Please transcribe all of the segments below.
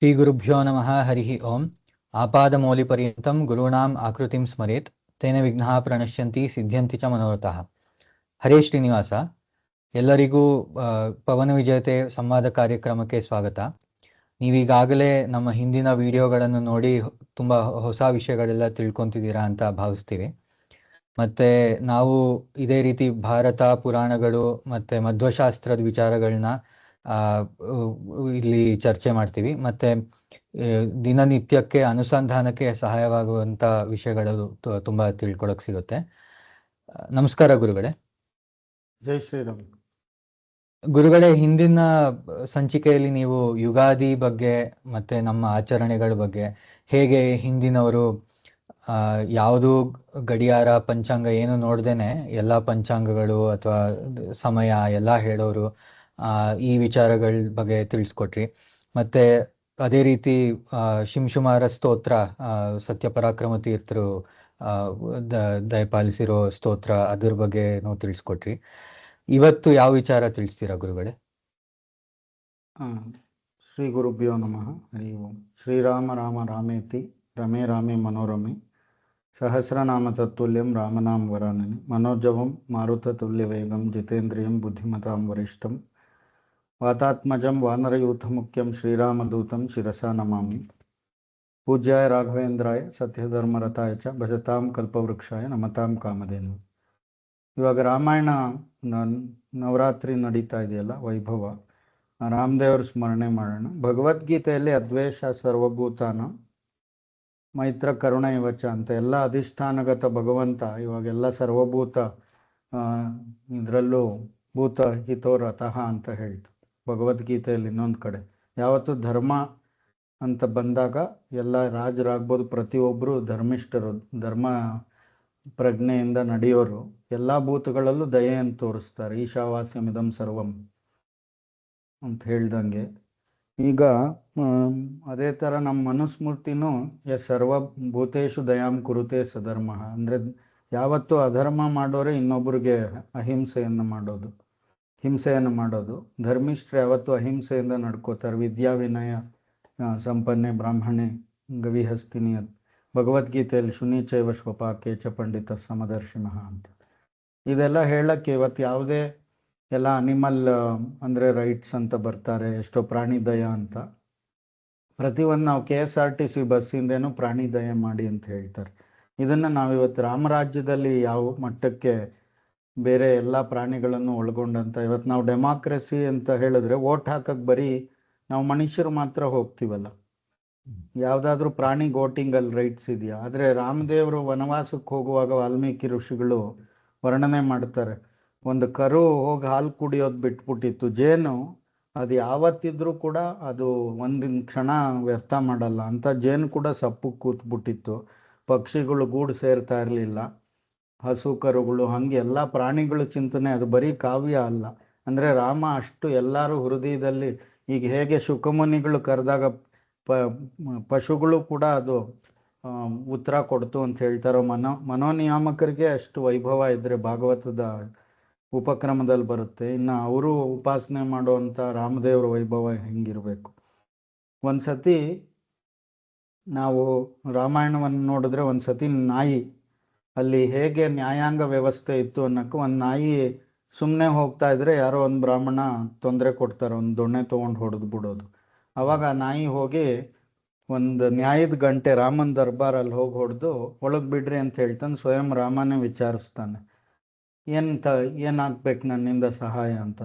श्रीगुरुभ्यो नमः हरिः ओम् आपादमौलिपर्यन्तं गुरूणाम् आकृतिं स्मरेत् तेन विघ्नाः प्रणश्यन्ति ಸಿದ್ಧ್ಯಂತಿ ಚ ಮನೋರಥಃ. ಹರೇ ಶ್ರೀನಿವಾಸ. ಎಲ್ಲರಿಗೂ ಪವನ ವಿಜೇತೆ ಸಂವಾದ ಕಾರ್ಯಕ್ರಮಕ್ಕೆ ಸ್ವಾಗತ. ನೀವೀಗಾಗಲೇ ನಮ್ಮ ಹಿಂದಿನ ವಿಡಿಯೋಗಳನ್ನು ನೋಡಿ ತುಂಬ ಹೊಸ ವಿಷಯಗಳೆಲ್ಲ ತಿಳ್ಕೊತಿದ್ದೀರಾ ಅಂತ ಭಾವಿಸ್ತೀವಿ. ಮತ್ತು ನಾವು ಇದೇ ರೀತಿ ಭಾರತ ಪುರಾಣಗಳು ಮತ್ತು ಮಧ್ವಶಾಸ್ತ್ರದ ವಿಚಾರಗಳನ್ನ ಇಲ್ಲಿ ಚರ್ಚೆ ಮಾಡ್ತೀವಿ. ಮತ್ತು ದಿನನಿತ್ಯಕ್ಕೆ ಅನುಸಂಧಾನಕ್ಕೆ ಸಹಾಯವಾಗುವಂಥ ವಿಷಯಗಳು ತುಂಬ ತಿಳ್ಕೊಳಕ್ಕೆ ಸಿಗುತ್ತೆ. ನಮಸ್ಕಾರ ಗುರುಗಳೇ. ಜೈ ಶ್ರೀರಾಮ್. ಗುರುಗಳೇ, ಹಿಂದಿನ ಸಂಚಿಕೆಯಲ್ಲಿ ನೀವು ಯುಗಾದಿ ಬಗ್ಗೆ ಮತ್ತು ನಮ್ಮ ಆಚರಣೆಗಳ ಬಗ್ಗೆ, ಹೇಗೆ ಹಿಂದಿನವರು ಯಾವುದು ಗಡಿಯಾರ ಪಂಚಾಂಗ ಏನು ನೋಡ್ದೇನೆ ಎಲ್ಲ ಪಂಚಾಂಗಗಳು ಅಥವಾ ಸಮಯ ಎಲ್ಲ ಹೇಳೋರು, ಈ ವಿಚಾರಗಳ ಬಗ್ಗೆ ತಿಳಿಸ್ಕೊಟ್ರಿ. ಮತ್ತು ಅದೇ ರೀತಿ ಶಿಂಶುಮಾರ ಸ್ತೋತ್ರ, ಸತ್ಯಪರಾಕ್ರಮ ತೀರ್ಥರು ದಯಪಾಲಿಸಿರೋ ಸ್ತೋತ್ರ, ಅದ್ರ ಬಗ್ಗೆನೂ ತಿಳಿಸ್ಕೊಟ್ರಿ. ಇವತ್ತು ಯಾವ ವಿಚಾರ ತಿಳಿಸ್ತೀರಾ ಗುರುಗಳೇ? ಶ್ರೀ ಗುರುಭ್ಯೋ ನಮಃ. ಹರಿ ಓಂ. ಶ್ರೀರಾಮ ರಾಮ ರಾಮೇತಿ ರಮೇ ರಾಮೇ ಮನೋರಮೆ ಸಹಸ್ರನಾಮ ತತ್ತುಲ್ಯಂ ರಾಮನಾಮ ವರಾನನೆ ಮನೋಜವಂ ಮಾರುತ ತುಲ್ಯ ವೇಗಂ ಜಿತೇಂದ್ರಿಯಂ ಬುದ್ಧಿಮತಾಂ ವರಿಷ್ಠಂ ವಾತಾತ್ಮಜಂ ವಾನರಯೂಥ ಮುಖ್ಯಂ ಶ್ರೀರಾಮದೂತಂ ಶಿರಸಾ ನಮಾಮಿ. ಪೂಜ್ಯಾಯ ರಾಘವೇಂದ್ರಾಯ ಸತ್ಯಧರ್ಮರತಾಯ ಚ ಭಜತಾಂ ಕಲ್ಪವೃಕ್ಷಾಯ ನಮತಾಂ ಕಾಮಧೇನು. ಇವಾಗ ರಾಮಾಯಣ ನವರಾತ್ರಿ ನಡೀತಾ ಇದೆಯಲ್ಲ, ವೈಭವ, ರಾಮದೇವ್ರ ಸ್ಮರಣೆ ಮಾಡೋಣ. ಭಗವದ್ಗೀತೆಯಲ್ಲಿ ಅದ್ವೇಷ ಸರ್ವಭೂತಾನ ಮೈತ್ರ ಕರುಣ ಇವಚ ಅಂತ ಎಲ್ಲ ಅಧಿಷ್ಠಾನಗತ ಭಗವಂತ ಇವಾಗೆಲ್ಲ ಸರ್ವಭೂತ, ಇದರಲ್ಲೂ ಭೂತ ಹಿತೋರತಃ ಅಂತ ಹೇಳ್ತು ಭಗವದ್ಗೀತೆಯಲ್ಲಿ. ಇನ್ನೊಂದು ಕಡೆ ಯಾವತ್ತು ಧರ್ಮ ಅಂತ ಬಂದಾಗ ಎಲ್ಲ ರಾಜರಾಗ್ಬೋದು, ಪ್ರತಿಯೊಬ್ಬರು ಧರ್ಮಿಷ್ಠರು, ಧರ್ಮ ಪ್ರಜ್ಞೆಯಿಂದ ನಡೆಯೋರು, ಎಲ್ಲ ಭೂತಗಳಲ್ಲೂ ದಯೆಯನ್ನು ತೋರಿಸ್ತಾರೆ. ಈಶಾವಾಸ್ಯಮಿದಂ ಸರ್ವಂ ಅಂತ ಹೇಳ್ದಂಗೆ ಈಗ ಅದೇ ಥರ ನಮ್ಮ ಮನುಸ್ಮೃತಿನೂ ಸರ್ವಭೂತೇಶು ದಯಾಂ ಕುರುತೆ ಸಧರ್ಮ ಅಂದರೆ ಯಾವತ್ತೂ ಅಧರ್ಮ ಮಾಡೋರೆ ಇನ್ನೊಬ್ಬರಿಗೆ ಅಹಿಂಸೆಯನ್ನು ಮಾಡೋದು, ಹಿಂಸೆಯನ್ನು ಮಾಡೋದು. ಧರ್ಮಿಷ್ಠರು ಯಾವತ್ತೂ ಅಹಿಂಸೆಯಿಂದ ನಡ್ಕೋತಾರೆ. ವಿದ್ಯಾ ವಿನಯ ಸಂಪನ್ನೆ ಬ್ರಾಹ್ಮಣೆ ಗವಿಹಸ್ತಿನಿ ಭಗವದ್ಗೀತೆಯಲ್ಲಿ ಶುನೀಚೈವ ಶ್ವಪಾಕೆ ಚ ಪಂಡಿತ ಸಮದರ್ಶಿನಃ ಅಂತ. ಇದೆಲ್ಲ ಹೇಳಕ್ಕೆ ಇವತ್ತು ಯಾವುದೇ ಎಲ್ಲ ಅನಿಮಲ್ ಅಂದರೆ ರೈಟ್ಸ್ ಅಂತ ಬರ್ತಾರೆ, ಎಷ್ಟೋ ಪ್ರಾಣಿ ದಯ ಅಂತ. ಪ್ರತಿಯೊಂದು ನಾವು KSRTC ಬಸ್ಸಿಂದೇನು ಪ್ರಾಣಿ ದಯ ಮಾಡಿ ಅಂತ ಹೇಳ್ತಾರೆ. ಇದನ್ನು ನಾವಿವತ್ತು ರಾಮರಾಜ್ಯದಲ್ಲಿ ಯಾವ ಮಟ್ಟಕ್ಕೆ ಬೇರೆ ಎಲ್ಲ ಪ್ರಾಣಿಗಳನ್ನು ಒಳಗೊಂಡಂತ, ಇವತ್ತು ನಾವು ಡೆಮಾಕ್ರಸಿ ಅಂತ ಹೇಳಿದ್ರೆ ವೋಟ್ ಹಾಕಕ್ಕೆ ಬರೀ ನಾವು ಮನುಷ್ಯರು ಮಾತ್ರ ಹೋಗ್ತೀವಲ್ಲ, ಯಾವುದಾದ್ರೂ ಪ್ರಾಣಿಗೆ ವೋಟಿಂಗಲ್ಲಿ ರೈಟ್ಸ್ ಇದೆಯಾ? ಆದರೆ ರಾಮದೇವರು ವನವಾಸಕ್ಕೆ ಹೋಗುವಾಗ ವಾಲ್ಮೀಕಿ ಋಷಿಗಳು ವರ್ಣನೆ ಮಾಡ್ತಾರೆ, ಒಂದು ಕರು ಹೋಗಿ ಹಾಲು ಕುಡಿಯೋದು ಬಿಟ್ಬಿಟ್ಟಿತ್ತು, ಜೇನು ಅದು ಯಾವತ್ತಿದ್ರೂ ಕೂಡ ಅದು ಒಂದಿನ ಕ್ಷಣ ವ್ಯರ್ಥ ಮಾಡಲ್ಲ ಅಂತ ಜೇನು ಕೂಡ ಸಪ್ಪಕ್ಕೆ ಕೂತ್ಬಿಟ್ಟಿತ್ತು. ಪಕ್ಷಿಗಳು ಗೂಡು ಸೇರ್ತಾ ಇರಲಿಲ್ಲ, ಹಸು ಕರುಗಳು, ಹಾಗೆ ಎಲ್ಲ ಪ್ರಾಣಿಗಳ ಚಿಂತನೆ. ಅದು ಬರೀ ಕಾವ್ಯ ಅಲ್ಲ. ಅಂದರೆ ರಾಮ ಅಷ್ಟು ಎಲ್ಲರೂ ಹೃದಯದಲ್ಲಿ, ಈಗ ಹೇಗೆ ಶುಕಮುನಿಗಳು ಕರೆದಾಗ ಪಶುಗಳು ಕೂಡ ಅದು ಉತ್ತರ ಕೊಡ್ತು ಅಂತ ಹೇಳ್ತಾರೋ, ಮನೋನಿಯಾಮಕರಿಗೆ ಅಷ್ಟು ವೈಭವ ಇದ್ದರೆ ಭಾಗವತದ ಉಪಕ್ರಮದಲ್ಲಿ ಬರುತ್ತೆ. ಇನ್ನು ಅವರು ಉಪಾಸನೆ ಮಾಡುವಂಥ ರಾಮದೇವ್ರ ವೈಭವ ಹೆಂಗಿರಬೇಕು. ಒಂದು ಸತಿ ನಾವು ರಾಮಾಯಣವನ್ನು ನೋಡಿದ್ರೆ, ಒಂದು ಸತಿ ನಾಯಿ, ಅಲ್ಲಿ ಹೇಗೆ ನ್ಯಾಯಾಂಗ ವ್ಯವಸ್ಥೆ ಇತ್ತು ಅನ್ನೋಕ್ಕೆ, ಒಂದು ನಾಯಿ ಸುಮ್ಮನೆ ಹೋಗ್ತಾ ಇದ್ರೆ ಯಾರೋ ಒಂದು ಬ್ರಾಹ್ಮಣ ತೊಂದರೆ ಕೊಡ್ತಾರೆ, ಒಂದು ದೊಣ್ಣೆ ತೊಗೊಂಡು ಹೊಡೆದು ಬಿಡೋದು. ಆವಾಗ ನಾಯಿ ಹೋಗಿ ಒಂದು ನ್ಯಾಯದ ಗಂಟೆ ರಾಮನ ದರ್ಬಾರಲ್ಲಿ ಹೋಗಿ ಹೊಡೆದು ಒಳಗೆ ಬಿಡ್ರಿ ಅಂತ ಹೇಳ್ತಾನೆ. ಸ್ವಯಂ ರಾಮನೇ ವಿಚಾರಿಸ್ತಾನೆ, ಏನಾಗ್ಬೇಕು ನನ್ನಿಂದ ಸಹಾಯ ಅಂತ.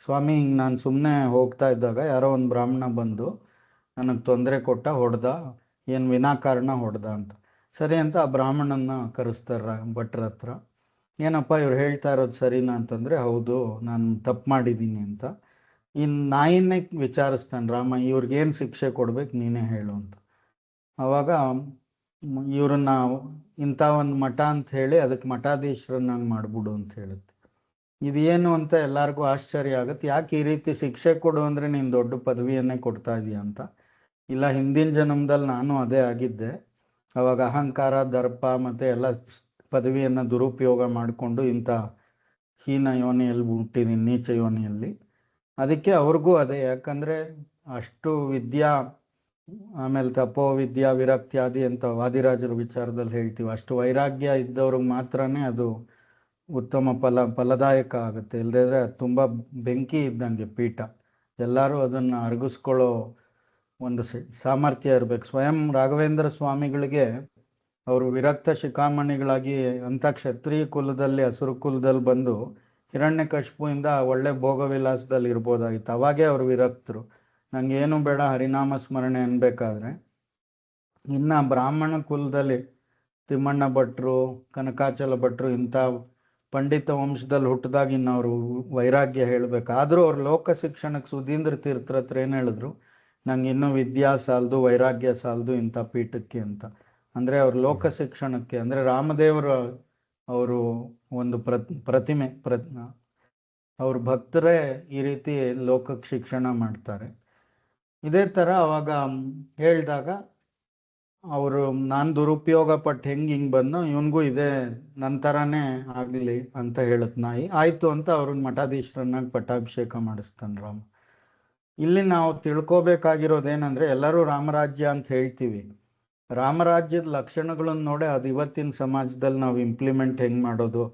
ಸ್ವಾಮಿ, ಹಿಂಗೆ ನಾನು ಸುಮ್ಮನೆ ಹೋಗ್ತಾ ಇದ್ದಾಗ ಯಾರೋ ಒಂದು ಬ್ರಾಹ್ಮಣ ಬಂದು ನನಗೆ ತೊಂದರೆ ಕೊಟ್ಟ, ಹೊಡೆದ, ಏನು ವಿನಾಕಾರಣ ಹೊಡೆದ ಅಂತ. ಸರಿ ಅಂತ ಆ ಬ್ರಾಹ್ಮಣನ ಕರೆಸ್ತಾರ ಭಟ್ರ ಹತ್ರ. ಏನಪ್ಪ ಇವ್ರು ಹೇಳ್ತಾ ಇರೋದು ಸರಿನಾ ಅಂತಂದರೆ, ಹೌದು ನಾನು ತಪ್ಪು ಮಾಡಿದ್ದೀನಿ ಅಂತ. ಇನ್ನು ನಾಯಿನೇ ವಿಚಾರಿಸ್ತಾನೆ ರಾಮ, ಇವ್ರಿಗೇನು ಶಿಕ್ಷೆ ಕೊಡ್ಬೇಕು ನೀನೇ ಹೇಳು ಅಂತ. ಆವಾಗ ಇವ್ರನ್ನ ಇಂಥ ಒಂದು ಮಠ ಅಂತ ಹೇಳಿ ಅದಕ್ಕೆ ಮಠಾಧೀಶರನ್ನಾಗಿ ಮಾಡಿಬಿಡು ಅಂತ ಹೇಳುತ್ತೆ. ಇದೇನು ಅಂತ ಎಲ್ಲರಿಗೂ ಆಶ್ಚರ್ಯ ಆಗುತ್ತೆ. ಯಾಕೆ ಈ ರೀತಿ ಶಿಕ್ಷೆ ಕೊಡು ಅಂದರೆ ನೀನು ದೊಡ್ಡ ಪದವಿಯನ್ನೇ ಕೊಡ್ತಾ ಇದೀಯ ಅಂತ. ಇಲ್ಲ, ಹಿಂದಿನ ಜನ್ಮದಲ್ಲಿ ನಾನು ಅದೇ ಆಗಿದ್ದೆ. ಅವಾಗ ಅಹಂಕಾರ, ದರ್ಪ ಮತ್ತು ಎಲ್ಲ ಪದವಿಯನ್ನು ದುರುಪಯೋಗ ಮಾಡಿಕೊಂಡು ಇಂಥ ಹೀನ ಯೋನಿಯಲ್ಲಿ ಹುಟ್ಟಿದ್ದೀನಿ, ನೀಚ ಯೋನಿಯಲ್ಲಿ. ಅದಕ್ಕೆ ಅವ್ರಿಗೂ ಅದೇ. ಯಾಕಂದರೆ ಅಷ್ಟು ವಿದ್ಯಾ ಆಮೇಲೆ ತಪೋ ವಿದ್ಯಾ ವಿರಕ್ತ್ಯಾದಿ ಅಂತ ವಾದಿರಾಜರ ವಿಚಾರದಲ್ಲಿ ಹೇಳ್ತೀವಿ. ಅಷ್ಟು ವೈರಾಗ್ಯ ಇದ್ದವ್ರಿಗೆ ಮಾತ್ರನೇ ಅದು ಉತ್ತಮ ಫಲದಾಯಕ ಆಗುತ್ತೆ. ಇಲ್ಲದಿದ್ರೆ ಅದು ತುಂಬ ಬೆಂಕಿ ಇದ್ದಂಗೆ ಪೀಠ. ಎಲ್ಲರೂ ಅದನ್ನು ಅರಗಿಸ್ಕೊಳ್ಳೋ ಒಂದು ಸಾಮರ್ಥ್ಯ ಇರಬೇಕು. ಸ್ವಯಂ ರಾಘವೇಂದ್ರ ಸ್ವಾಮಿಗಳಿಗೆ ಅವರು ವಿರಕ್ತ ಶಿಖಾಮಣಿಗಳಾಗಿ ಅಂಥ ಕ್ಷತ್ರಿಯ ಕುಲದಲ್ಲಿ ಹಸುರು ಕುಲದಲ್ಲಿ ಬಂದು ಹಿರಣ್ಯಕಶಿಪುವಿಂದ ಒಳ್ಳೆ ಭೋಗವಿಲಾಸದಲ್ಲಿ ಇರ್ಬೋದಾಗಿತ್ತು. ಅವಾಗೇ ಅವರು ವಿರಕ್ತರು. ನಂಗೇನು ಬೇಡ ಹರಿನಾಮ ಸ್ಮರಣೆ ಅನ್ಬೇಕಾದ್ರೆ. ಇನ್ನು ಬ್ರಾಹ್ಮಣ ಕುಲದಲ್ಲಿ ತಿಮ್ಮಣ್ಣ ಭಟ್ರು, ಕನಕಾಚಲ ಭಟ್ರು ಇಂಥ ಪಂಡಿತ ವಂಶದಲ್ಲಿ ಹುಟ್ಟಿದಾಗ ಇನ್ನು ಅವರು ವೈರಾಗ್ಯ ಹೇಳಬೇಕು. ಆದರೂ ಅವ್ರು ಲೋಕ ಶಿಕ್ಷಣಕ್ಕೆ ಸುಧೀಂದ್ರ ತೀರ್ಥರ ಹತ್ರ ಏನು ಹೇಳಿದ್ರು, ನಂಗೆ ಇನ್ನೂ ವಿದ್ಯಾ ಸಾಲದು, ವೈರಾಗ್ಯ ಸಾಲದು ಇಂಥ ಪೀಠಕ್ಕೆ ಅಂತ. ಅಂದರೆ ಅವ್ರ ಲೋಕ ಶಿಕ್ಷಣಕ್ಕೆ, ಅಂದರೆ ರಾಮದೇವರ ಅವರು ಒಂದು ಪ್ರತಿಮೆ ಅವ್ರ ಭಕ್ತರೇ ಈ ರೀತಿ ಲೋಕಕ್ಕೆ ಶಿಕ್ಷಣ ಮಾಡ್ತಾರೆ. ಇದೇ ಥರ ಅವಾಗ ಹೇಳಿದಾಗ ಅವರು ನಾನು ದುರುಪಯೋಗ ಪಟ್ಟು ಹಿಂಗೆ ಬಂದು ಇವನಿಗೂ ಇದೇ ನಂತರನೇ ಆಗಲಿ ಅಂತ ಹೇಳುತ್ತೆ ನಾಯಿ. ಆಯಿತು ಅಂತ ಅವ್ರನ್ನ ಮಠಾಧೀಶರನ್ನಾಗಿ ಪಟ್ಟಾಭಿಷೇಕ ಮಾಡಿಸ್ತಾನೆ ರಾಮ. ಇಲ್ಲಿ ನಾವು ತಿಳ್ಕೊಬೇಕಾಗಿರೋದೇನೆಂದರೆ, ಎಲ್ಲರೂ ರಾಮರಾಜ್ಯ ಅಂತ ಹೇಳ್ತೀವಿ. ರಾಮರಾಜ್ಯದ ಲಕ್ಷಣಗಳನ್ನು ನೋಡಿ ಅದು ಇವತ್ತಿನ ಸಮಾಜದಲ್ಲಿ ನಾವು ಇಂಪ್ಲಿಮೆಂಟ್ ಹೆಂಗೆ ಮಾಡೋದು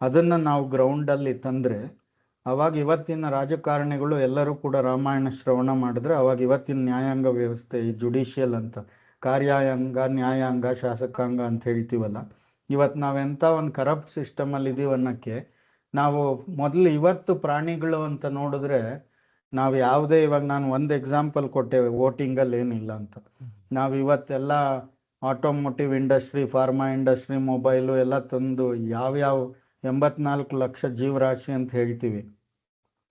ಅದನ್ನು ನಾವು ಗ್ರೌಂಡಲ್ಲಿ ತಂದರೆ ಅವಾಗ ಇವತ್ತಿನ ರಾಜಕಾರಣಿಗಳು ಎಲ್ಲರೂ ಕೂಡ ರಾಮಾಯಣ ಶ್ರವಣ ಮಾಡಿದ್ರೆ ಅವಾಗ ಇವತ್ತಿನ ನ್ಯಾಯಾಂಗ ವ್ಯವಸ್ಥೆ, ಈ ಜುಡಿಷಿಯಲ್ ಅಂತ ಕಾರ್ಯಾಂಗ, ನ್ಯಾಯಾಂಗ, ಶಾಸಕಾಂಗ ಅಂತ ಹೇಳ್ತೀವಲ್ಲ, ಇವತ್ತು ನಾವೆಂಥ ಒಂದು ಕರಪ್ಟ್ ಸಿಸ್ಟಮಲ್ಲಿ ಇದ್ದೀವಿ ಅನ್ನೋಕ್ಕೆ ನಾವು ಮೊದಲು ಇವತ್ತು ಪ್ರಾಣಿಗಳು ಅಂತ ನೋಡಿದ್ರೆ ನಾವು ಯಾವುದೇ, ಇವಾಗ ನಾನು ಒಂದು ಎಕ್ಸಾಂಪಲ್ ಕೊಟ್ಟೆ ವೋಟಿಂಗಲ್ಲಿ ಏನಿಲ್ಲ ಅಂತ. ನಾವು ಇವತ್ತೆಲ್ಲ automotive industry, pharma industry, mobile ಎಲ್ಲ ತಂದು ಯಾವ್ಯಾವ 84 ಲಕ್ಷ ಜೀವರಾಶಿ ಅಂತ ಹೇಳ್ತೀವಿ.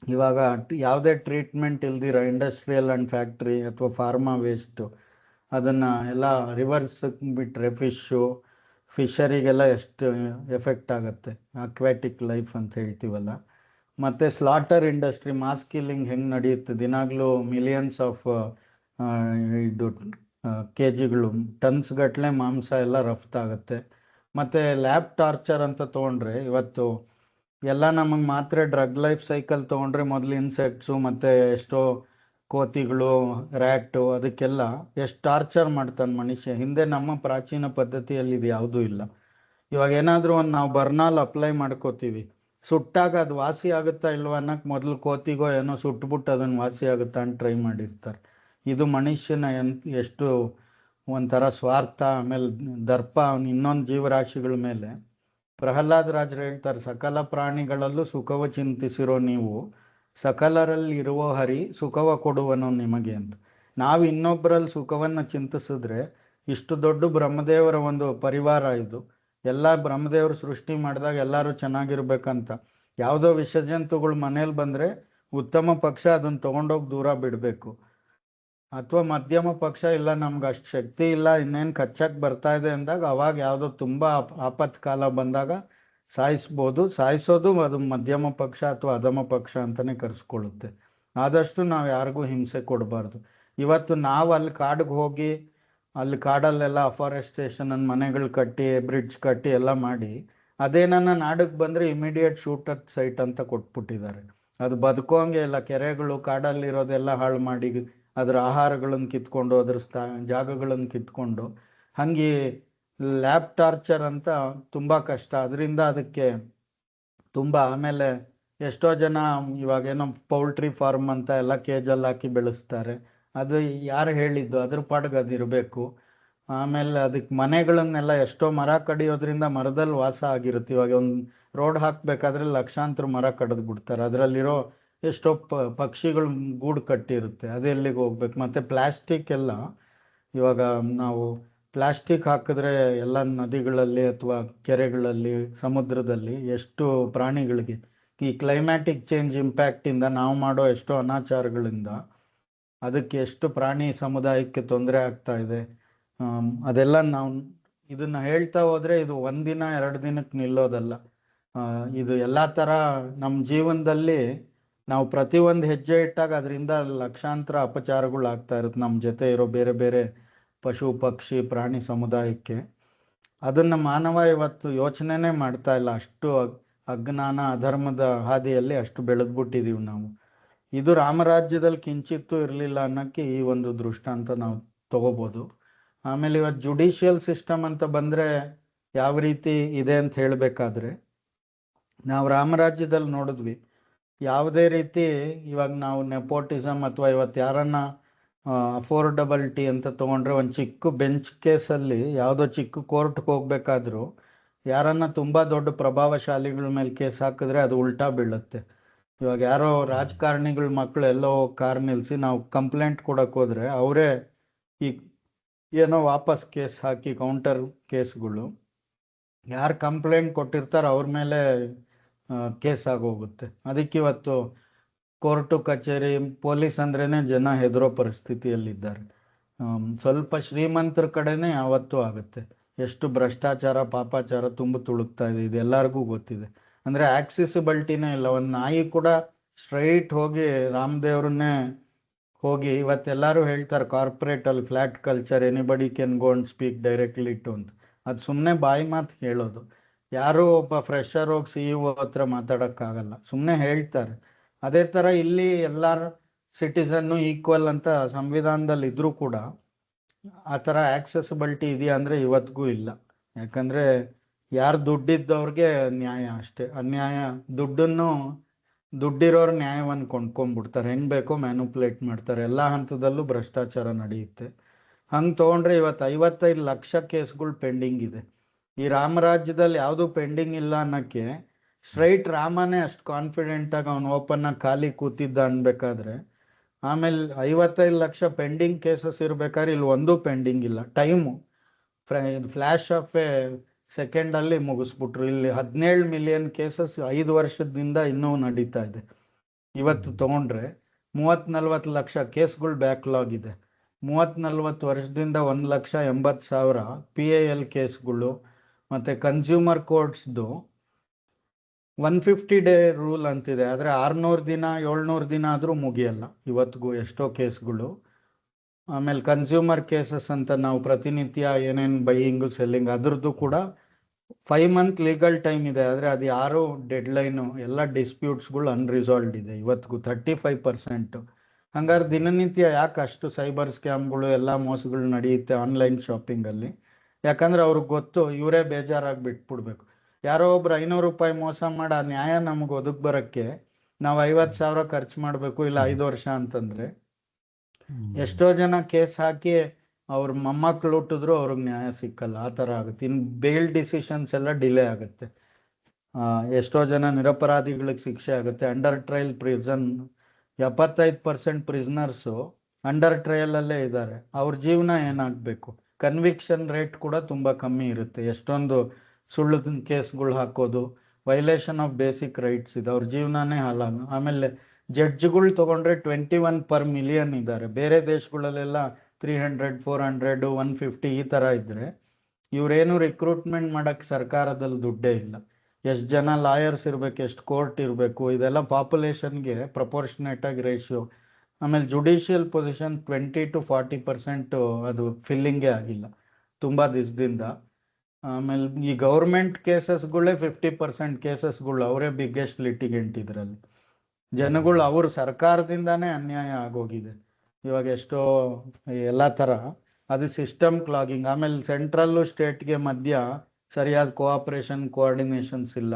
ಇವಾಗ ಯಾವುದೇ ಟ್ರೀಟ್ಮೆಂಟ್ ಇಲ್ದಿರೋ ಇಂಡಸ್ಟ್ರಿಯಲ್ ಆ್ಯಂಡ್ ಫ್ಯಾಕ್ಟ್ರಿ ಅಥವಾ ಫಾರ್ಮಾ ವೇಸ್ಟು ಅದನ್ನು ಎಲ್ಲ ರಿವರ್ಸ್ ಬಿಟ್ಟರೆ ಫಿಶರಿಗೆಲ್ಲ ಎಷ್ಟು ಎಫೆಕ್ಟ್ ಆಗುತ್ತೆ, ಅಕ್ವಾಟಿಕ್ ಲೈಫ್ ಅಂತ ಹೇಳ್ತೀವಲ್ಲ. ಮತ್ತು ಸ್ಲಾಟರ್ ಇಂಡಸ್ಟ್ರಿ, ಮಾಸ್ ಕಿಲ್ಲಿಂಗ್ ಹೆಂಗೆ ನಡೆಯುತ್ತೆ, ದಿನಾಗಲೂ ಮಿಲಿಯನ್ಸ್ ಆಫ್ ಇದು ಕೆಜಿಗಳು, ಟನ್ಸ್ ಗಟ್ಟಲೆ ಮಾಂಸ ಎಲ್ಲ ರಫ್ತಾಗುತ್ತೆ. ಮತ್ತು ಲ್ಯಾಬ್ ಟಾರ್ಚರ್ ಅಂತ ತೊಗೊಂಡ್ರೆ ಇವತ್ತು ಎಲ್ಲ ನಮಗೆ ಮಾತ್ರ ಡ್ರಗ್ ಲೈಫ್ ಸೈಕಲ್ ತೊಗೊಂಡ್ರೆ ಮೊದಲು ಇನ್ಸೆಕ್ಟ್ಸು ಮತ್ತು ಎಷ್ಟೋ ಕೋತಿಗಳು, ರ್ಯಾಟು, ಅದಕ್ಕೆಲ್ಲ ಎಷ್ಟು ಟಾರ್ಚರ್ ಮಾಡ್ತಾನೆ ಮನುಷ್ಯ. ಹಿಂದೆ ನಮ್ಮ ಪ್ರಾಚೀನ ಪದ್ಧತಿಯಲ್ಲಿ ಇದು ಯಾವುದೂ ಇಲ್ಲ. ಇವಾಗ ಏನಾದರೂ ಒಂದು ನಾವು ಬರ್ನಾಲ್ ಅಪ್ಲೈ ಮಾಡ್ಕೋತೀವಿ, ಸುಟ್ಟಾಗ ಅದು ವಾಸಿ ಆಗುತ್ತಾ ಇಲ್ವ ಅನ್ನೋಕ್ಕೆ ಮೊದಲು ಕೋತಿಗೋ ಏನೋ ಸುಟ್ಬಿಟ್ಟು ಅದನ್ನು ವಾಸಿ ಆಗುತ್ತಾ ಅಂತ ಟ್ರೈ ಮಾಡಿರ್ತಾರೆ. ಇದು ಮನುಷ್ಯನ ಎಷ್ಟು ಒಂಥರ ಸ್ವಾರ್ಥ, ಆಮೇಲೆ ದರ್ಪ ಇನ್ನೊಂದು ಜೀವರಾಶಿಗಳ ಮೇಲೆ. ಪ್ರಹ್ಲಾದ್ ರಾಜರು ಹೇಳ್ತಾರೆ, ಸಕಲ ಪ್ರಾಣಿಗಳಲ್ಲೂ ಸುಖವ ಚಿಂತಿಸಿರೋ ನೀವು, ಸಕಲರಲ್ಲಿ ಇರುವ ಹರಿ ಸುಖವ ಕೊಡುವನು ನಿಮಗೆ ಅಂತ. ನಾವು ಇನ್ನೊಬ್ಬರಲ್ಲಿ ಸುಖವನ್ನು ಚಿಂತಿಸಿದ್ರೆ, ಇಷ್ಟು ದೊಡ್ಡ ಬ್ರಹ್ಮದೇವರ ಒಂದು ಪರಿವಾರ ಇದು, ಎಲ್ಲ ಬ್ರಹ್ಮದೇವರು ಸೃಷ್ಟಿ ಮಾಡಿದಾಗ ಎಲ್ಲರೂ ಚೆನ್ನಾಗಿರ್ಬೇಕಂತ. ಯಾವುದೋ ವಿಷಜಂತುಗಳು ಮನೇಲಿ ಬಂದರೆ ಉತ್ತಮ ಪಕ್ಷ ಅದನ್ನು ತೊಗೊಂಡೋಗಿ ದೂರ ಬಿಡಬೇಕು. ಅಥವಾ ಮಧ್ಯಮ ಪಕ್ಷ ಇಲ್ಲ, ನಮ್ಗೆ ಅಷ್ಟು ಶಕ್ತಿ ಇಲ್ಲ, ಇನ್ನೇನು ಕಚ್ಚಕ್ಕೆ ಬರ್ತಾ ಇದೆ ಅಂದಾಗ ಅವಾಗ ಯಾವುದೋ ತುಂಬ ಆಪತ್ಕಾಲ ಬಂದಾಗ ಸಾಯಿಸ್ಬೋದು. ಸಾಯಿಸೋದು ಅದು ಮಧ್ಯಮ ಪಕ್ಷ ಅಥವಾ ಅಧಮ ಪಕ್ಷ ಅಂತಲೇ ಕರೆಸ್ಕೊಳ್ಳುತ್ತೆ. ಆದಷ್ಟು ನಾವು ಯಾರಿಗೂ ಹಿಂಸೆ ಕೊಡಬಾರ್ದು. ಇವತ್ತು ನಾವು ಅಲ್ಲಿ ಕಾಡಿಗೆ ಹೋಗಿ ಅಲ್ಲಿ ಕಾಡಲ್ಲೆಲ್ಲ ಅಫಾರೆಸ್ಟೇಷನ್ ಮನೆಗಳು ಕಟ್ಟಿ, ಬ್ರಿಡ್ಜ್ ಕಟ್ಟಿ ಎಲ್ಲ ಮಾಡಿ, ಅದೇನನ್ನ ನಾಡಿಗೆ ಬಂದರೆ ಇಮಿಡಿಯೇಟ್ ಶೂಟ್ ಅಟ್ ಸೈಟ್ ಅಂತ ಕೊಟ್ಬಿಟ್ಟಿದ್ದಾರೆ. ಅದು ಬದುಕೋಂಗೆ ಇಲ್ಲ. ಕೆರೆಗಳು, ಕಾಡಲ್ಲಿರೋದೆಲ್ಲ ಹಾಳು ಮಾಡಿ ಅದರ ಆಹಾರಗಳನ್ನು ಕಿತ್ಕೊಂಡು, ಅದ್ರ ಜಾಗಗಳನ್ನು ಕಿತ್ಕೊಂಡು, ಹಾಗೆ ಲ್ಯಾಬ್ ಟಾರ್ಚರ್ ಅಂತ ತುಂಬ ಕಷ್ಟ. ಅದರಿಂದ ಅದಕ್ಕೆ ತುಂಬ, ಆಮೇಲೆ ಎಷ್ಟೋ ಜನ ಇವಾಗೇನೋ ಪೌಲ್ಟ್ರಿ ಫಾರ್ಮ್ ಅಂತ ಎಲ್ಲ ಕೇಜಲ್ಲಿ ಹಾಕಿ ಬೆಳೆಸ್ತಾರೆ. ಅದು ಯಾರು ಹೇಳಿದ್ದು, ಅದ್ರ ಪಾಡಿಗೆ ಅದಿರಬೇಕು. ಆಮೇಲೆ ಅದಕ್ಕೆ ಮನೆಗಳನ್ನೆಲ್ಲ ಎಷ್ಟೋ ಮರ ಕಡಿಯೋದ್ರಿಂದ ಮರದಲ್ಲಿ ವಾಸ ಆಗಿರುತ್ತೆ. ಇವಾಗ ಒಂದು ರೋಡ್ ಹಾಕಬೇಕಾದ್ರೆ ಲಕ್ಷಾಂತರ ಮರ ಕಡಿದು ಬಿಡ್ತಾರೆ, ಅದರಲ್ಲಿರೋ ಎಷ್ಟೋ ಪಕ್ಷಿಗಳು ಗೂಡು ಕಟ್ಟಿರುತ್ತೆ, ಅದು ಎಲ್ಲಿಗೆ ಹೋಗ್ಬೇಕು. ಮತ್ತು ಪ್ಲ್ಯಾಸ್ಟಿಕ್ ಎಲ್ಲ, ಇವಾಗ ನಾವು ಪ್ಲ್ಯಾಸ್ಟಿಕ್ ಹಾಕಿದ್ರೆ ಎಲ್ಲ ನದಿಗಳಲ್ಲಿ ಅಥವಾ ಕೆರೆಗಳಲ್ಲಿ, ಸಮುದ್ರದಲ್ಲಿ ಎಷ್ಟು ಪ್ರಾಣಿಗಳಿಗೆ ಈ ಕ್ಲೈಮ್ಯಾಟಿಕ್ ಚೇಂಜ್ ಇಂಪ್ಯಾಕ್ಟಿಂದ ನಾವು ಮಾಡೋ ಎಷ್ಟೋ ಅನಾಚಾರಗಳಿಂದ ಅದಕ್ಕೆ ಎಷ್ಟು ಪ್ರಾಣಿ ಸಮುದಾಯಕ್ಕೆ ತೊಂದರೆ ಆಗ್ತಾ ಇದೆ. ಅದೆಲ್ಲ ನಾವು ಇದನ್ನು ಹೇಳ್ತಾ ಹೋದರೆ ಇದು ಒಂದಿನ 2 ದಿನಕ್ಕೆ ನಿಲ್ಲೋದಲ್ಲ. ಇದು ಎಲ್ಲ ಥರ ನಮ್ಮ ಜೀವನದಲ್ಲಿ ನಾವು ಪ್ರತಿಯೊಂದು ಹೆಜ್ಜೆ ಇಟ್ಟಾಗ ಅದರಿಂದ ಲಕ್ಷಾಂತರ ಅಪಚಾರಗಳು ಆಗ್ತಾ ಇರುತ್ತೆ ನಮ್ಮ ಜೊತೆ ಇರೋ ಬೇರೆ ಬೇರೆ ಪಶು ಪಕ್ಷಿ ಪ್ರಾಣಿ ಸಮುದಾಯಕ್ಕೆ. ಅದನ್ನು ಮಾನವ ಇವತ್ತು ಯೋಚನೆನೇ ಮಾಡ್ತಾ ಇಲ್ಲ. ಅಷ್ಟು ಅಜ್ಞಾನ, ಅಧರ್ಮದ ಹಾದಿಯಲ್ಲಿ ಅಷ್ಟು ಬೆಳೆದ್ಬಿಟ್ಟಿದ್ದೀವಿ ನಾವು. ಇದು ರಾಮರಾಜ್ಯದಲ್ಲಿ ಕಿಂಚಿತ್ತೂ ಇರಲಿಲ್ಲ ಅನ್ನೋಕ್ಕೆ ಈ ಒಂದು ದೃಷ್ಟಾಂತ ನಾವು ತಗೋಬೋದು. ಆಮೇಲೆ ಇವತ್ತು ಜುಡಿಷಿಯಲ್ ಸಿಸ್ಟಮ್ ಅಂತ ಬಂದರೆ ಯಾವ ರೀತಿ ಇದೆ ಅಂತ ಹೇಳಬೇಕಾದ್ರೆ, ನಾವು ರಾಮರಾಜ್ಯದಲ್ಲಿ ನೋಡಿದ್ವಿ ಯಾವುದೇ ರೀತಿ ಇವಾಗ ನಾವು ನೆಪೋಟಿಸಮ್ ಅಥವಾ ಇವತ್ತು ಯಾರನ್ನ ಅಫೋರ್ಡಬಲ್ಟಿ ಅಂತ ತೊಗೊಂಡ್ರೆ ಒಂದು ಚಿಕ್ಕ ಬೆಂಚ್ ಕೇಸಲ್ಲಿ ಯಾವುದೋ ಚಿಕ್ಕ ಕೋರ್ಟ್ಗೆ ಹೋಗ್ಬೇಕಾದ್ರೂ ಯಾರನ್ನ ತುಂಬ ದೊಡ್ಡ ಪ್ರಭಾವಶಾಲಿಗಳ ಮೇಲೆ ಕೇಸ್ ಹಾಕಿದ್ರೆ ಅದು ಉಲ್ಟಾ ಬೀಳುತ್ತೆ. ಇವಾಗ ಯಾರೋ ರಾಜಕಾರಣಿಗಳ ಮಕ್ಕಳು ಎಲ್ಲೋ ಕಾರ್ ನಿಲ್ಲಿಸಿ ನಾವು ಕಂಪ್ಲೇಂಟ್ ಕೊಡಕ್ಕೆ ಹೋದ್ರೆ ಅವರೇ ಈ ಏನೋ ವಾಪಸ್ ಕೇಸ್ ಹಾಕಿ ಕೌಂಟರ್ ಕೇಸ್ಗಳು ಯಾರು ಕಂಪ್ಲೇಂಟ್ ಕೊಟ್ಟಿರ್ತಾರೋ ಅವ್ರ ಮೇಲೆ ಕೇಸ್ ಆಗೋಗುತ್ತೆ. ಅದಕ್ಕೆ ಇವತ್ತು ಕೋರ್ಟು ಕಚೇರಿ ಪೊಲೀಸ್ ಅಂದ್ರೇನೆ ಜನ ಹೆದರೋ ಪರಿಸ್ಥಿತಿಯಲ್ಲಿದ್ದಾರೆ. ಸ್ವಲ್ಪ ಶ್ರೀಮಂತರ ಕಡೆನೇ ಯಾವತ್ತೂ ಆಗುತ್ತೆ. ಎಷ್ಟು ಭ್ರಷ್ಟಾಚಾರ ಪಾಪಾಚಾರ ತುಂಬ ತುಳುಕ್ತಾ ಇದೆ, ಇದು ಎಲ್ಲರಿಗೂ ಗೊತ್ತಿದೆ. ಅಂದರೆ ಆಕ್ಸೆಸಿಬಿಲಿಟಿನೇ ಇಲ್ಲ. ಒಂದು ನಾಯಿ ಕೂಡ ಸ್ಟ್ರೈಟ್ ಹೋಗಿ ರಾಮದೇವ್ರನ್ನೇ ಹೋಗಿ ಇವತ್ತೆಲ್ಲರೂ ಹೇಳ್ತಾರೆ ಕಾರ್ಪೊರೇಟಲ್ಲಿ flat culture, anybody can go and speak directly to ಅಂತ. ಅದು ಸುಮ್ಮನೆ ಬಾಯಿ ಮಾತು ಹೇಳೋದು. ಯಾರೂ ಒಬ್ಬ ಫ್ರೆಶರ್ ಹೋಗಿ CEO ಹತ್ರ ಮಾತಾಡೋಕ್ಕಾಗಲ್ಲ, ಸುಮ್ಮನೆ ಹೇಳ್ತಾರೆ. ಅದೇ ಥರ ಇಲ್ಲಿ ಎಲ್ಲರ ಸಿಟಿಸನ್ನು ಈಕ್ವಲ್ ಅಂತ ಸಂವಿಧಾನದಲ್ಲಿ ಇದ್ರೂ ಕೂಡ ಆ ಥರ ಆಕ್ಸೆಸಿಬಿಲಿಟಿ ಇದೆಯಾ ಅಂದರೆ ಇವತ್ತಿಗೂ ಇಲ್ಲ. ಯಾಕಂದರೆ ಯಾರು ದುಡ್ಡಿದ್ದವ್ರಿಗೆ ನ್ಯಾಯ ಅಷ್ಟೇ, ಅನ್ಯಾಯ ದುಡ್ಡಿರೋರು ನ್ಯಾಯವನ್ನು ಕೊಂಡ್ಕೊಂಡ್ಬಿಡ್ತಾರೆ, ಹೆಂಗೆ ಬೇಕೋ ಮ್ಯಾನುಪ್ಯುಲೇಟ್ ಮಾಡ್ತಾರೆ. ಎಲ್ಲ ಹಂತದಲ್ಲೂ ಭ್ರಷ್ಟಾಚಾರ ನಡೆಯುತ್ತೆ. ಹಂಗೆ ತೊಗೊಂಡ್ರೆ ಇವತ್ತು 55 ಲಕ್ಷ ಕೇಸ್ಗಳು ಪೆಂಡಿಂಗ್ ಇದೆ. ಈ ರಾಮರಾಜ್ಯದಲ್ಲಿ ಯಾವುದೂ ಪೆಂಡಿಂಗ್ ಇಲ್ಲ ಅನ್ನೋಕ್ಕೆ ಸ್ಟ್ರೈಟ್ ರಾಮನೇ ಅಷ್ಟು ಕಾನ್ಫಿಡೆಂಟಾಗಿ ಅವನು ಓಪನ್ನಾಗಿ ಖಾಲಿ ಕೂತಿದ್ದ ಅನ್ಬೇಕಾದ್ರೆ, ಆಮೇಲೆ 55 ಲಕ್ಷ ಪೆಂಡಿಂಗ್ ಕೇಸಸ್ ಇರ್ಬೇಕಾದ್ರೆ ಇಲ್ಲಿ ಒಂದೂ ಪೆಂಡಿಂಗ್ ಇಲ್ಲ. ಟೈಮು ಫ್ಲ್ಯಾಶ್ ಆಫ್ ಎ ಸೆಕೆಂಡಲ್ಲಿ ಮುಗಿಸ್ಬಿಟ್ರು. ಇಲ್ಲಿ 17 ಮಿಲಿಯನ್ ಕೇಸಸ್ 5 ವರ್ಷದಿಂದ ಇನ್ನೂ ನಡೀತಾ ಇದೆ. ಇವತ್ತು ತೊಗೊಂಡ್ರೆ 30-40 ಲಕ್ಷ ಕೇಸ್ಗಳು ಬ್ಯಾಕ್ಲಾಗ್ ಇದೆ. 30-40 ವರ್ಷದಿಂದ 1,80,000 PIL ಕೇಸ್ಗಳು. ಮತ್ತು ಕನ್ಸ್ಯೂಮರ್ ಕೋರ್ಟ್ಸ್ದು 150 ಡೇ ರೂಲ್ ಅಂತಿದೆ, ಆದರೆ 600 ದಿನ 700 ದಿನ ಆದರೂ ಮುಗಿಯಲ್ಲ ಇವತ್ತಿಗೂ ಎಷ್ಟೋ ಕೇಸ್ಗಳು. ಆಮೇಲೆ ಕನ್ಸ್ಯೂಮರ್ ಕೇಸಸ್ ಅಂತ ನಾವು ಪ್ರತಿನಿತ್ಯ ಏನೇನು ಬೈಯಿಂಗು ಸೆಲ್ಲಿಂಗ್ ಅದ್ರದ್ದು ಕೂಡ 5 ಮಂತ್ ಲೀಗಲ್ ಟೈಮ್ ಇದೆ, ಆದರೆ ಅದು ಯಾರು ಡೆಡ್ಲೈನು ಎಲ್ಲ ಡಿಸ್ಪ್ಯೂಟ್ಸ್ಗಳು ಅನ್ರಿಸಾಲ್ವ್ಡ್ ಇದೆ ಇವತ್ತಿಗೂ 35%. ಹಂಗಾದ್ರೆ ದಿನನಿತ್ಯ ಯಾಕೆ ಅಷ್ಟು ಸೈಬರ್ ಸ್ಕ್ಯಾಮ್ಗಳು ಎಲ್ಲ ಮೋಸಗಳು ನಡೆಯುತ್ತೆ ಆನ್ಲೈನ್ ಶಾಪಿಂಗಲ್ಲಿ? ಯಾಕಂದ್ರೆ ಅವ್ರಿಗೆ ಗೊತ್ತು ಇವರೇ ಬೇಜಾರಾಗಿ ಬಿಟ್ಬಿಡ್ಬೇಕು. ಯಾರೋ ಒಬ್ರು 500 ರೂಪಾಯಿ ಮೋಸ ಮಾಡಿ ಆ ನ್ಯಾಯ ನಮಗೆ ಒದಗಿ ಬರೋಕ್ಕೆ ನಾವು 50,000 ಖರ್ಚು ಮಾಡಬೇಕು, ಇಲ್ಲ 5 ವರ್ಷ ಅಂತಂದರೆ ಎಷ್ಟೋ ಜನ ಕೇಸ್ ಹಾಕಿ ಅವ್ರ ಮೊಮ್ಮಕ್ಕಳು ಹುಟ್ಟಿದ್ರು ಅವ್ರಿಗೆ ನ್ಯಾಯ ಸಿಕ್ಕಲ್ಲ. ಆ ಥರ ಆಗುತ್ತೆ. ಇನ್ನು ಬೇಲ್ ಡಿಸಿಷನ್ಸ್ ಎಲ್ಲ ಡಿಲೇ ಆಗುತ್ತೆ. ಎಷ್ಟೋ ಜನ ನಿರಪರಾಧಿಗಳಿಗೆ ಶಿಕ್ಷೆ ಆಗುತ್ತೆ. ಅಂಡರ್ ಟ್ರಯಲ್ ಪ್ರಿಸನ್ 75% ಪ್ರಿಸ್ನರ್ಸು ಅಂಡರ್ ಟ್ರಯಲಲ್ಲೇ ಇದ್ದಾರೆ. ಅವ್ರ ಜೀವನ ಏನಾಗಬೇಕು? ಕನ್ವಿಕ್ಷನ್ ರೇಟ್ ಕೂಡ ತುಂಬ ಕಮ್ಮಿ ಇರುತ್ತೆ. ಎಷ್ಟೊಂದು ಸುಳ್ಳು ಕೇಸ್ಗಳು ಹಾಕೋದು, ವೈಲೇಷನ್ ಆಫ್ ಬೇಸಿಕ್ ರೈಟ್ಸ್ ಇದೆ, ಅವ್ರ ಜೀವನನೇ ಹಾಳಾಗ. ಆಮೇಲೆ ಜಡ್ಜ್ಗಳು ತೊಗೊಂಡ್ರೆ 21 per million ಇದ್ದಾರೆ. ಬೇರೆ ದೇಶಗಳಲ್ಲೆಲ್ಲ 300, 400, 150 ಈ ಥರ ಇದ್ದರೆ ಇವರೇನು ರಿಕ್ರೂಟ್ಮೆಂಟ್ ಮಾಡೋಕ್ಕೆ ಸರ್ಕಾರದಲ್ಲಿ ದುಡ್ಡೇ ಇಲ್ಲ. ಎಷ್ಟು ಜನ ಲಾಯರ್ಸ್ ಇರಬೇಕು, ಎಷ್ಟು ಕೋರ್ಟ್ ಇರಬೇಕು, ಇದೆಲ್ಲ ಪಾಪ್ಯುಲೇಷನ್ಗೆ ಪ್ರಪೋರ್ಷನೇಟಾಗಿ ರೇಷಿಯೋ. ಆಮೇಲೆ ಜುಡಿಷಿಯಲ್ ಪೊಸಿಷನ್ 20 to 40% ಅದು ಫಿಲ್ಲಿಂಗೇ ಆಗಿಲ್ಲ ತುಂಬ ದಿವಸದಿಂದ. ಆಮೇಲೆ ಈ ಗೌರ್ಮೆಂಟ್ ಕೇಸಸ್ಗಳೇ 50% ಕೇಸಸ್ಗಳು ಅವರೇ ಬಿಗ್ಗೆಸ್ಟ್ ಲಿಟಿಗೆಂಟ್. ಇದರಲ್ಲಿ ಜನಗಳು ಅವರು ಸರ್ಕಾರದಿಂದಾನೇ ಅನ್ಯಾಯ ಆಗೋಗಿದೆ ಇವಾಗ ಎಷ್ಟೋ ಎಲ್ಲ ಥರ. ಅದು ಸಿಸ್ಟಮ್ ಕ್ಲಾಗಿಂಗ್. ಆಮೇಲೆ ಸೆಂಟ್ರಲ್ಲು ಸ್ಟೇಟ್ಗೆ ಮಧ್ಯ ಸರಿಯಾದ ಕೋಆಪ್ರೇಷನ್ ಕೋಆರ್ಡಿನೇಷನ್ಸ್ ಇಲ್ಲ.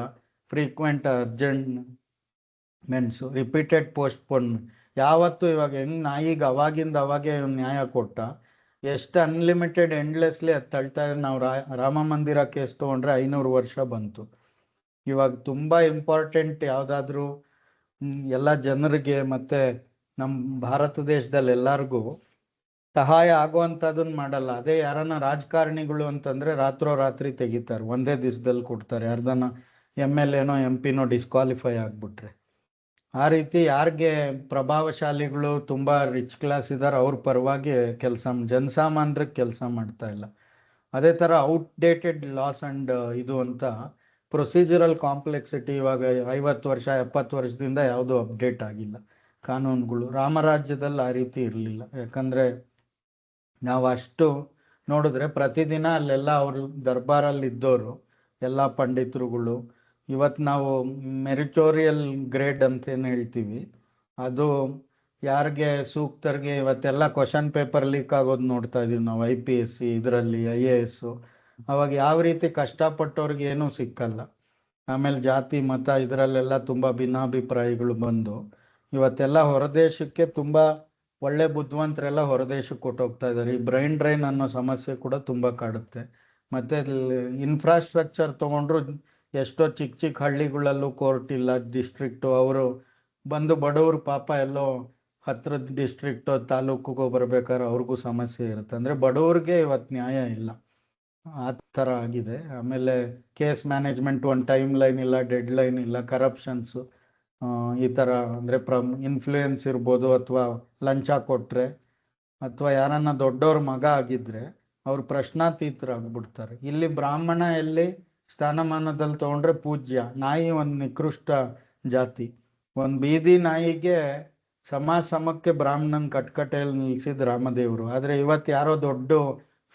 Frequent adjournments, repeated postponement. ಯಾವತ್ತು ಇವಾಗ ಹೆಂಗೆ ನಾಯಿಗೆ ಅವಾಗಿಂದ ಅವಾಗೇ ನ್ಯಾಯ ಕೊಟ್ಟ, ಎಷ್ಟು ಅನ್ಲಿಮಿಟೆಡ್ ಎಂಡ್ಲೆಸ್ಲಿ ಅದು ತಳ್ತಾ ಇದ್ರೆ. ನಾವು ರಾಮ ಮಂದಿರ ಕೇಸ್ ತೊಗೊಂಡ್ರೆ 500 ವರ್ಷ ಬಂತು. ಇವಾಗ ತುಂಬ ಇಂಪಾರ್ಟೆಂಟ್ ಯಾವುದಾದ್ರೂ ಎಲ್ಲ ಜನರಿಗೆ ಮತ್ತು ನಮ್ಮ ಭಾರತ ದೇಶದಲ್ಲಿ ಎಲ್ಲರಿಗೂ ಸಹಾಯ ಆಗುವಂಥದ್ದನ್ನು ಮಾಡಲ್ಲ. ಅದೇ ಯಾರನ್ನ ರಾಜಕಾರಣಿಗಳು ಅಂತಂದರೆ ರಾತ್ರೋರಾತ್ರಿ ತೆಗಿತಾರೆ, ಒಂದೇ ದಿವಸದಲ್ಲಿ ಕೊಡ್ತಾರೆ. ಯಾರ್ದನ್ನ MLAನೋ MP ನೋ ಡಿಸ್ಕ್ವಾಲಿಫೈ ಆಗಿಬಿಟ್ರೆ. ಆ ರೀತಿ ಯಾರಿಗೆ ಪ್ರಭಾವಶಾಲಿಗಳು ತುಂಬ ರಿಚ್ ಕ್ಲಾಸ್ ಇದ್ದಾರೆ ಅವ್ರ ಪರವಾಗಿ ಜನಸಾಮಾನ್ಯರಿಗೆ ಕೆಲಸ ಮಾಡ್ತಾ ಇಲ್ಲ. ಅದೇ ಥರ ಔಟ್ಡೇಟೆಡ್ ಲಾಸ್ ಆ್ಯಂಡ್ ಇದು ಅಂತ ಪ್ರೊಸೀಜರಲ್ ಕಾಂಪ್ಲೆಕ್ಸಿಟಿ. ಇವಾಗ 50 ವರ್ಷ 70 ವರ್ಷದಿಂದ ಯಾವುದೂ ಅಪ್ಡೇಟ್ ಆಗಿಲ್ಲ ಕಾನೂನುಗಳು. ರಾಮರಾಜ್ಯದಲ್ಲಿ ಆ ರೀತಿ ಇರಲಿಲ್ಲ. ಯಾಕಂದರೆ ನಾವು ಅಷ್ಟು ನೋಡಿದ್ರೆ ಪ್ರತಿದಿನ ಅಲ್ಲೆಲ್ಲ ಅವರು ದರ್ಬಾರಲ್ಲಿ ಇದ್ದವರು ಎಲ್ಲ ಪಂಡಿತರುಗಳು. ಇವತ್ತು ನಾವು ಮೆರಿಟೋರಿಯಲ್ ಗ್ರೇಡ್ ಅಂತೇನು ಹೇಳ್ತೀವಿ, ಅದು ಯಾರಿಗೆ ಸೂಕ್ತರಿಗೆ ಇವತ್ತೆಲ್ಲ ಕ್ವಶನ್ ಪೇಪರ್ ಲೀಕ್ ಆಗೋದು ನೋಡ್ತಾ ಇದೀವಿ ನಾವು, IPSC ಇದರಲ್ಲಿ IAS. ಅವಾಗ ಯಾವ ರೀತಿ ಕಷ್ಟಪಟ್ಟವ್ರಿಗೆ ಏನೂ ಸಿಕ್ಕಲ್ಲ. ಆಮೇಲೆ ಜಾತಿ ಮತ ಇದರಲ್ಲೆಲ್ಲ ತುಂಬ ಭಿನ್ನಾಭಿಪ್ರಾಯಗಳು ಬಂದು ಇವತ್ತೆಲ್ಲ ಹೊರದೇಶಕ್ಕೆ ತುಂಬ ಒಳ್ಳೆ ಬುದ್ಧಿವಂತರೆಲ್ಲ ಹೊರದೇಶಕ್ಕೆ ಕೊಟ್ಟೋಗ್ತಾ ಇದ್ದಾರೆ. ಈ ಬ್ರೈನ್ ಡ್ರೈನ್ ಅನ್ನೋ ಸಮಸ್ಯೆ ಕೂಡ ತುಂಬ ಕಾಡುತ್ತೆ. ಮತ್ತೆ ಇನ್ಫ್ರಾಸ್ಟ್ರಕ್ಚರ್ ತೊಗೊಂಡ್ರು ಎಷ್ಟೋ ಚಿಕ್ಕ ಚಿಕ್ಕ ಹಳ್ಳಿಗಳಲ್ಲೂ ಕೋರ್ಟ್ ಇಲ್ಲ, ಡಿಸ್ಟ್ರಿಕ್ಟು. ಅವರು ಬಂದು ಬಡವರು ಪಾಪ ಎಲ್ಲೋ ಹತ್ರದ ಡಿಸ್ಟ್ರಿಕ್ಟು ತಾಲೂಕಿಗೋ ಬರ್ಬೇಕಾದ್ರೆ ಅವ್ರಿಗೂ ಸಮಸ್ಯೆ ಇರುತ್ತೆ. ಅಂದರೆ ಬಡವ್ರಿಗೆ ಇವತ್ತು ನ್ಯಾಯ ಇಲ್ಲ, ಆ ಥರ ಆಗಿದೆ. ಆಮೇಲೆ ಕೇಸ್ ಮ್ಯಾನೇಜ್ಮೆಂಟ್ ಒಂದು ಟೈಮ್ ಲೈನ್ ಇಲ್ಲ, ಡೆಡ್ ಲೈನ್ ಇಲ್ಲ, ಕರಪ್ಷನ್ಸು ಈ ಥರ. ಅಂದರೆ ಇನ್ಫ್ಲೂಯೆನ್ಸ್ ಇರ್ಬೋದು, ಅಥವಾ ಲಂಚ ಕೊಟ್ಟರೆ, ಅಥವಾ ಯಾರನ್ನ ದೊಡ್ಡವ್ರ ಮಗ ಆಗಿದ್ರೆ ಅವ್ರು ಪ್ರಶ್ನಾತೀತರಾಗ್ಬಿಡ್ತಾರೆ. ಇಲ್ಲಿ ಬ್ರಾಹ್ಮಣ ಎಲ್ಲಿ ಸ್ಥಾನಮಾನದಲ್ಲಿ ತೊಗೊಂಡ್ರೆ ಪೂಜ್ಯ, ನಾಯಿ ಒಂದು ನಿಕೃಷ್ಟ ಜಾತಿ. ಒಂದು ಬೀದಿ ನಾಯಿಗೆ ಸಮಕ್ಕೆ ಬ್ರಾಹ್ಮಣನ್ ಕಟ್ಕಟೆಯಲ್ಲಿ ನಿಲ್ಸಿದ್ ರಾಮದೇವರು. ಆದರೆ ಇವತ್ತು ಯಾರೋ ದೊಡ್ಡ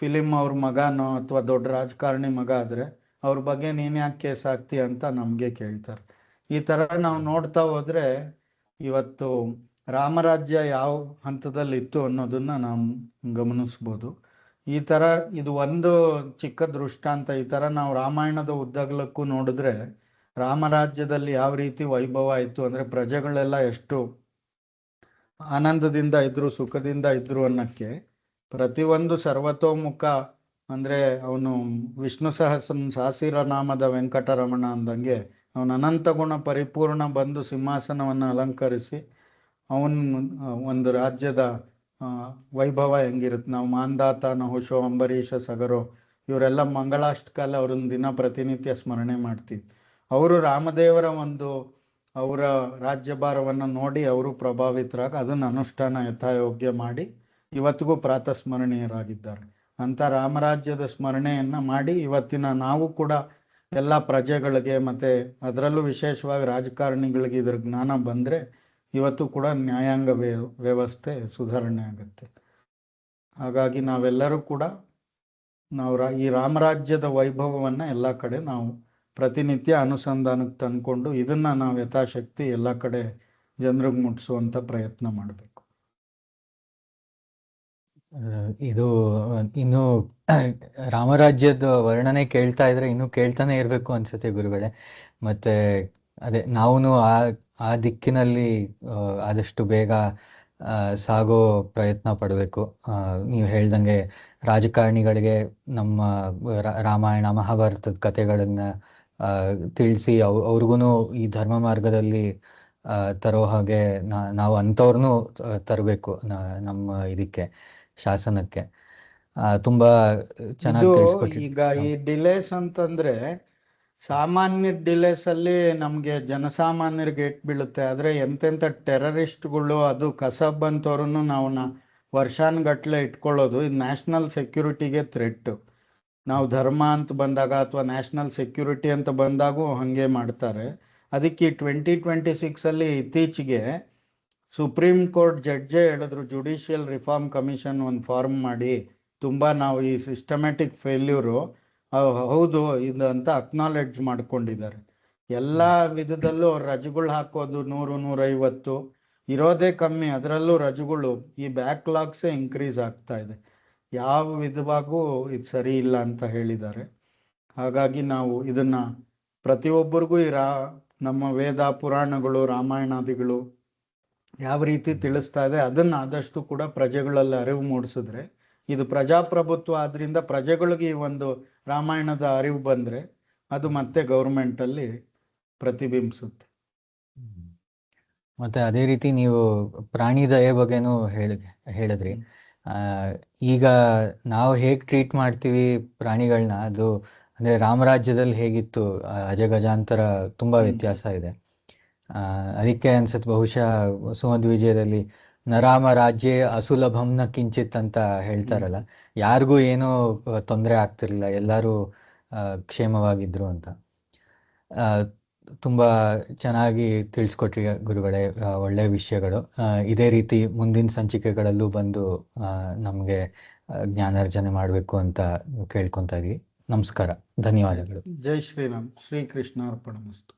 ಫಿಲಿಮ್ ಅವ್ರ ಮಗನೋ ಅಥವಾ ದೊಡ್ಡ ರಾಜಕಾರಣಿ ಮಗ ಆದರೆ ಅವ್ರ ಬಗ್ಗೆ ನೀನು ಯಾಕೆ ಕೇಸ್ ಹಾಕ್ತೀಯ ಅಂತ ನಮಗೆ ಕೇಳ್ತಾರೆ. ಈ ಥರ ನಾವು ನೋಡ್ತಾ ಹೋದರೆ ಇವತ್ತು ರಾಮರಾಜ್ಯ ಯಾವ ಹಂತದಲ್ಲಿ ಇತ್ತು ಅನ್ನೋದನ್ನ ನಾವು ಗಮನಿಸ್ಬೋದು. ಈ ಥರ ಇದು ಒಂದು ಚಿಕ್ಕ ದೃಷ್ಟಾಂತ. ಈ ಥರ ನಾವು ರಾಮಾಯಣದ ಉದ್ದಗಲಕ್ಕೂ ನೋಡಿದ್ರೆ ರಾಮರಾಜ್ಯದಲ್ಲಿ ಯಾವ ರೀತಿ ವೈಭವ ಆಯಿತು, ಅಂದರೆ ಪ್ರಜೆಗಳೆಲ್ಲ ಎಷ್ಟು ಆನಂದದಿಂದ ಇದ್ರು, ಸುಖದಿಂದ ಇದ್ರು ಅನ್ನೋಕ್ಕೆ ಪ್ರತಿಯೊಂದು ಸರ್ವತೋಮುಖ. ಅಂದರೆ ಅವನು ವಿಷ್ಣು ಸಹಸ್ರನಾಮದ ವೆಂಕಟರಮಣ ಅಂದಂಗೆ ಅವನ ಅನಂತ ಗುಣ ಪರಿಪೂರ್ಣ ಬಂದು ಸಿಂಹಾಸನವನ್ನು ಅಲಂಕರಿಸಿ ಅವನ ಒಂದು ರಾಜ್ಯದ ವೈಭವ ಹೆಂಗಿರುತ್ತೆ. ನಾವು ಮಾಂದಾತ, ನಹುಷೋ, ಅಂಬರೀಷ, ಸಗರೋ ಇವರೆಲ್ಲ ಮಂಗಳಾಷ್ಟಕಾಲ ಅವ್ರನ್ನ ದಿನ ಪ್ರತಿನಿತ್ಯ ಸ್ಮರಣೆ ಮಾಡ್ತೀವಿ. ಅವರು ರಾಮದೇವರ ಅವರ ರಾಜ್ಯಭಾರವನ್ನು ನೋಡಿ ಅವರು ಪ್ರಭಾವಿತರಾಗಿ ಅದನ್ನು ಅನುಷ್ಠಾನ ಯಥಾಯೋಗ್ಯ ಮಾಡಿ ಇವತ್ತಿಗೂ ಪ್ರಾತಸ್ಮರಣೀಯರಾಗಿದ್ದಾರೆ. ಅಂಥ ರಾಮರಾಜ್ಯದ ಸ್ಮರಣೆಯನ್ನು ಮಾಡಿ ಇವತ್ತಿನ ನಾವು ಕೂಡ ಎಲ್ಲ ಪ್ರಜೆಗಳಿಗೆ ಮತ್ತು ಅದರಲ್ಲೂ ವಿಶೇಷವಾಗಿ ರಾಜಕಾರಣಿಗಳಿಗೆ ಇದ್ರ ಜ್ಞಾನ ಬಂದರೆ ಇವತ್ತು ಕೂಡ ನ್ಯಾಯಾಂಗ ವ್ಯವಸ್ಥೆ ಸುಧಾರಣೆ ಆಗುತ್ತೆ. ಹಾಗಾಗಿ ನಾವೆಲ್ಲರೂ ಕೂಡ ಈ ರಾಮರಾಜ್ಯದ ವೈಭವವನ್ನು ಎಲ್ಲ ಕಡೆ ನಾವು ಪ್ರತಿನಿತ್ಯ ಅನುಸಂಧಾನಕ್ಕೆ ತಂದ್ಕೊಂಡು ಇದನ್ನು ನಾವು ಯಥಾಶಕ್ತಿ ಎಲ್ಲ ಕಡೆ ಜನರಿಗೆ ಮುಟ್ಟಿಸುವಂಥ ಪ್ರಯತ್ನ ಮಾಡಬೇಕು. ಇದು ಇನ್ನು ರಾಮರಾಜ್ಯದ ವರ್ಣನೆ ಕೇಳ್ತಾ ಇದ್ರೆ ಇನ್ನು ಕೇಳ್ತಾನೆ ಇರಬೇಕು ಅನ್ಸುತ್ತೆ ಗುರುಗಳೇ. ಮತ್ತೆ ಅದೇ ನಾವು ಆ ದಿಕ್ಕಿನಲ್ಲಿ ಆದಷ್ಟು ಬೇಗ ಸಾಗೋ ಪ್ರಯತ್ನ ಪಡಬೇಕು. ನೀವು ಹೇಳ್ದಂಗೆ ರಾಜಕಾರಣಿಗಳಿಗೆ ನಮ್ಮ ರಾಮಾಯಣ ಮಹಾಭಾರತದ ಕಥೆಗಳನ್ನ ತಿಳಿಸಿ ಅವ್ರಿಗೂ ಈ ಧರ್ಮ ಮಾರ್ಗದಲ್ಲಿ ತರೋ ಹಾಗೆ ನಾವು ಅಂಥವ್ರನ್ನೂ ತರಬೇಕು ನಮ್ಮ ಇದಕ್ಕೆ, ಶಾಸನಕ್ಕೆ. ತುಂಬಾ ಚೆನ್ನಾಗಿ ತಿಳಿಸ್ಕೊಟ್ರಿ. ಈಗ ಈ ಡಿಲೇಸ್ ಅಂತಂದ್ರೆ ಸಾಮಾನ್ಯ ಡಿಲೇಸ್ ಅಲ್ಲಿ ನಮ್ಗೆ ಜನಸಾಮಾನ್ಯರಿಗೆ ಏಟ್ ಬೀಳುತ್ತೆ. ಆದ್ರೆ ಎಂತೆಂಥ ಟೆರರಿಸ್ಟ್ಗಳು, ಅದು ಕಸಬ್ ಅಂತವ್ರನ್ನು ನಾವು ವರ್ಷಾನುಗಟ್ಲೆ ಇಟ್ಕೊಳ್ಳೋದು, ಇದು ನ್ಯಾಷನಲ್ ಸೆಕ್ಯೂರಿಟಿಗೆ ಥ್ರೆಟ್. ನಾವು ಧರ್ಮ ಅಂತ ಬಂದಾಗ ಅಥವಾ ನ್ಯಾಷನಲ್ ಸೆಕ್ಯೂರಿಟಿ ಅಂತ ಬಂದಾಗೂ ಹಾಗೆ ಮಾಡ್ತಾರೆ. ಅದಕ್ಕೆ 2026 ಅಲ್ಲಿ ಇತ್ತೀಚೆಗೆ ಸುಪ್ರೀಂ ಕೋರ್ಟ್ ಜಡ್ಜೇ ಹೇಳಿದ್ರು, ಜುಡಿಷಿಯಲ್ ರಿಫಾರ್ಮ್ ಕಮಿಷನ್ ಒಂದು ಫಾರ್ಮ್ ಮಾಡಿ ತುಂಬ ನಾವು ಈ ಸಿಸ್ಟಮ್ಯಾಟಿಕ್ ಫೇಲ್ಯೂರು ಹೌದು ಇದು ಅಂತ ಅಕ್ನಾಲೆಡ್ಜ್ ಮಾಡ್ಕೊಂಡಿದ್ದಾರೆ. ಎಲ್ಲ ವಿಧದಲ್ಲೂ ರಜೆಗಳು ಹಾಕೋದು 100-150 ಇರೋದೇ ಕಮ್ಮಿ, ಅದರಲ್ಲೂ ರಜೆಗಳು ಈ ಬ್ಯಾಕ್ಲಾಗ್ಸೇ ಇನ್ಕ್ರೀಸ್ ಆಗ್ತಾ ಇದೆ. ಯಾವ ವಿಧವಾಗೂ ಇದು ಸರಿ ಇಲ್ಲ ಅಂತ ಹೇಳಿದ್ದಾರೆ. ಹಾಗಾಗಿ ನಾವು ಇದನ್ನು ಪ್ರತಿಯೊಬ್ಬರಿಗೂ ನಮ್ಮ ವೇದ ಪುರಾಣಗಳು ರಾಮಾಯಣಾದಿಗಳು ಯಾವ ರೀತಿ ತಿಳಿಸ್ತಾ ಇದೆ ಅದನ್ನು ಆದಷ್ಟು ಕೂಡ ಪ್ರಜೆಗಳಲ್ಲಿ ಅರಿವು ಮೂಡಿಸಿದ್ರೆ, ಇದು ಪ್ರಜಾಪ್ರಭುತ್ವ ಆದ್ರಿಂದ ಪ್ರಜೆಗಳಿಗೆ ಈ ಒಂದು ರಾಮಾಯಣದ ಅರಿವು ಬಂದರೆ ಅದು ಮತ್ತೆ ಗೌರ್ಮೆಂಟಲ್ಲಿ ಪ್ರತಿಬಿಂಬಿಸುತ್ತೆ. ಮತ್ತೆ ಅದೇ ರೀತಿ ನೀವು ಪ್ರಾಣಿ ದಯೆ ಬಗ್ಗೆನೂ ಹೇಳಿದ್ರಿ. ಈಗ ನಾವು ಹೇಗೆ ಟ್ರೀಟ್ ಮಾಡ್ತೀವಿ ಪ್ರಾಣಿಗಳನ್ನ, ಅದು ಅಂದರೆ ರಾಮರಾಜ್ಯದಲ್ಲಿ ಹೇಗಿತ್ತು ಅಜಗಜಾಂತರ ತುಂಬ ವ್ಯತ್ಯಾಸ ಇದೆ. ಅದಕ್ಕೆ ಅನ್ಸುತ್ತೆ ಬಹುಶಃ ಸುಮಧ್ವಿಜಯದಲ್ಲಿ ನರಾಮ ರಾಜ್ಯ ಅಸುಲಭಂನ ಕಿಂಚಿತ್ ಅಂತ ಹೇಳ್ತಾರಲ್ಲ, ಯಾರಿಗೂ ಏನೂ ತೊಂದರೆ ಆಗ್ತಿರ್ಲಿಲ್ಲ, ಎಲ್ಲರೂ ಕ್ಷೇಮವಾಗಿದ್ರು ಅಂತ. ತುಂಬ ಚೆನ್ನಾಗಿ ತಿಳಿಸ್ಕೊಟ್ರಿ ಗುರುಗಳೇ, ಒಳ್ಳೆಯ ವಿಷಯಗಳು. ಇದೇ ರೀತಿ ಮುಂದಿನ ಸಂಚಿಕೆಗಳಲ್ಲೂ ಬಂದು ನಮಗೆ ಜ್ಞಾನಾರ್ಜನೆ ಮಾಡಬೇಕು ಅಂತ ಕೇಳ್ಕೊತಾ ಇದೀವಿ. ನಮಸ್ಕಾರ, ಧನ್ಯವಾದಗಳು. ಜೈ ಶ್ರೀರಾಮ್. ಶ್ರೀಕೃಷ್ಣ ಅರ್ಪಣಮಸ್ತು.